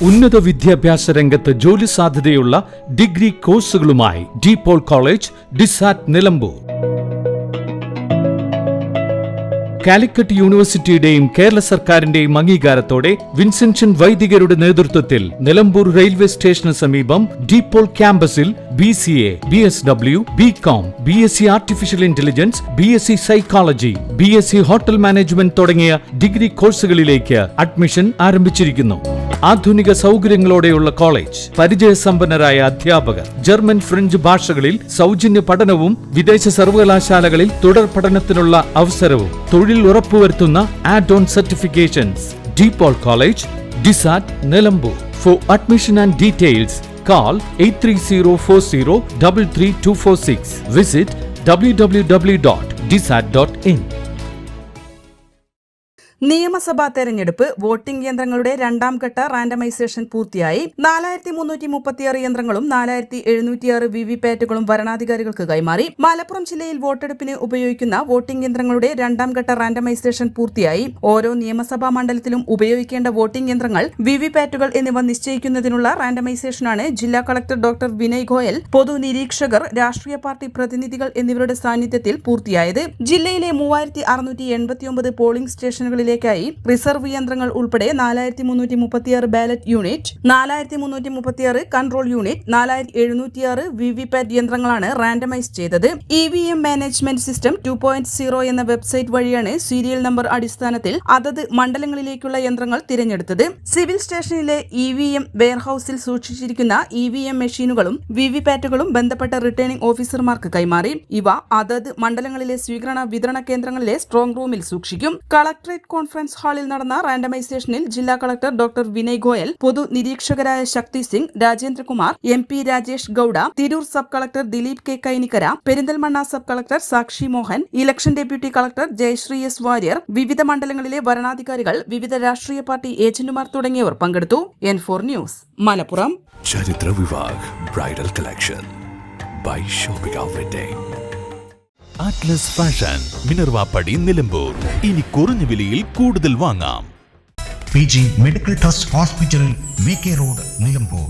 ഉന്നത വിദ്യാഭ്യാസ രംഗത്ത് ജോലി സാധ്യതയുള്ള ഡിഗ്രി കോഴ്സുകളുമായി DPOL കോളേജ്, ഡിസാറ്റ്, നിലമ്പൂർ. കാലിക്കറ്റ് യൂണിവേഴ്സിറ്റിയുടെയും കേരള സർക്കാരിന്റെയും അംഗീകാരത്തോടെ വിൻസെൻഷൻ വൈദികരുടെ നേതൃത്വത്തിൽ നിലമ്പൂർ റെയിൽവേ സ്റ്റേഷന് സമീപം DPOL ക്യാമ്പസിൽ BCA, BSW, BCom, BSc artificial intelligence, BSc psychology, BSc hotel management തുടങ്ങിയ ഡിഗ്രി കോഴ്സുകളിലേക്ക് അഡ്മിഷൻ ആരംഭിച്ചിരിക്കുന്നു. ആധുനിക സൗകര്യങ്ങളോടെയുള്ള കോളേജ്, പരിചയസമ്പന്നരായ അധ്യാപകർ, ജർമ്മൻ, ഫ്രഞ്ച് ഭാഷകളിൽ സൗജന്യ പഠനവും വിദേശ സർവകലാശാലകളിൽ തുടർ പഠനത്തിനുള്ള അവസരവും തൊഴിൽ ഉറപ്പുവരുത്തുന്ന add on certifications. DPOL college, ഡിസാറ്റ്, Nilambur. For admission and details call 8304033246. Visit www.disat.in. നിയമസഭാ തെരഞ്ഞെടുപ്പ് വോട്ടിംഗ് യന്ത്രങ്ങളുടെ രണ്ടാം ഘട്ട റാൻഡമൈസേഷൻ പൂർത്തിയായി. 4336 യന്ത്രങ്ങളും 4706 വിവിപാറ്റുകളും വരണാധികാരികൾക്ക് കൈമാറി. മലപ്പുറം ജില്ലയിൽ വോട്ടെടുപ്പിന് ഉപയോഗിക്കുന്ന വോട്ടിംഗ് യന്ത്രങ്ങളുടെ രണ്ടാം ഘട്ട റാൻഡമൈസേഷൻ പൂർത്തിയായി. ഓരോ നിയമസഭാ മണ്ഡലത്തിലും ഉപയോഗിക്കേണ്ട വോട്ടിംഗ് യന്ത്രങ്ങൾ, വിവിപാറ്റുകൾ എന്നിവ നിശ്ചയിക്കുന്നതിനുള്ള റാൻഡമൈസേഷനാണ് ജില്ലാ കളക്ടർ ഡോക്ടർ വിനയ് ഗോയൽ, പൊതു നിരീക്ഷകർ, രാഷ്ട്രീയ പാർട്ടി പ്രതിനിധികൾ എന്നിവരുടെ സാന്നിധ്യത്തിൽ പൂർത്തിയായത്. ജില്ലയിലെ 3689 പോളിംഗ് സ്റ്റേഷനുകളിലെ റിസർവ് യന്ത്രങ്ങൾ ഉൾപ്പെടെ 4336 ballot unit, 4336 control unit, 4706 VVPAT യന്ത്രങ്ങളാണ് റാൻഡമൈസ് ചെയ്തത്. EVM മാനേജ്മെന്റ് സിസ്റ്റം 2.0 എന്ന വെബ്സൈറ്റ് വഴിയാണ് സീരിയൽ നമ്പർ അടിസ്ഥാനത്തിൽ അതത് മണ്ഡലങ്ങളിലേക്കുള്ള യന്ത്രങ്ങൾ തിരഞ്ഞെടുത്തത്. സിവിൽ സ്റ്റേഷനിലെ EVM വെയർഹൌസിൽ സൂക്ഷിച്ചിരിക്കുന്ന EVM മെഷീനുകളും വിവിപാറ്റുകളും ബന്ധപ്പെട്ട റിട്ടേണിംഗ് ഓഫീസർമാർക്ക് കൈമാറി. ഇവ അതത് മണ്ഡലങ്ങളിലെ സ്വീകരണ വിതരണ കേന്ദ്രങ്ങളിലെ സ്ട്രോങ് റൂമിൽ സൂക്ഷിക്കും. കളക്ടറേറ്റ് കോൺഫറൻസ് ഹാളിൽ നടന്ന റാൻഡമൈസേഷനിൽ ജില്ലാ കളക്ടർ ഡോക്ടർ വിനയ് ഗോയൽ, പൊതു നിരീക്ഷകരായ Shakti Singh, Rajendrakumar, MP Rajesh Gowda, Tirur sub collector Dileep K Kainikkara, Perinthalmanna sub collector Sakshi Mohan, election deputy collector Jayashree S Warrier, വിവിധ മണ്ഡലങ്ങളിലെ വരണാധികാരികൾ, വിവിധ രാഷ്ട്രീയ പാർട്ടി ഏജന്റുമാർ തുടങ്ങിയവർ പങ്കെടുത്തു. N4 news, Malappuram. Charithra Vivah bridal collection by shopping outlet. Atlas fashion, Minervappadi, Nilambur. ഇനി കുറഞ്ഞ വിലയിൽ കൂടുതൽ വാങ്ങാം. PG medical trust hospital, VK road, Nilambur.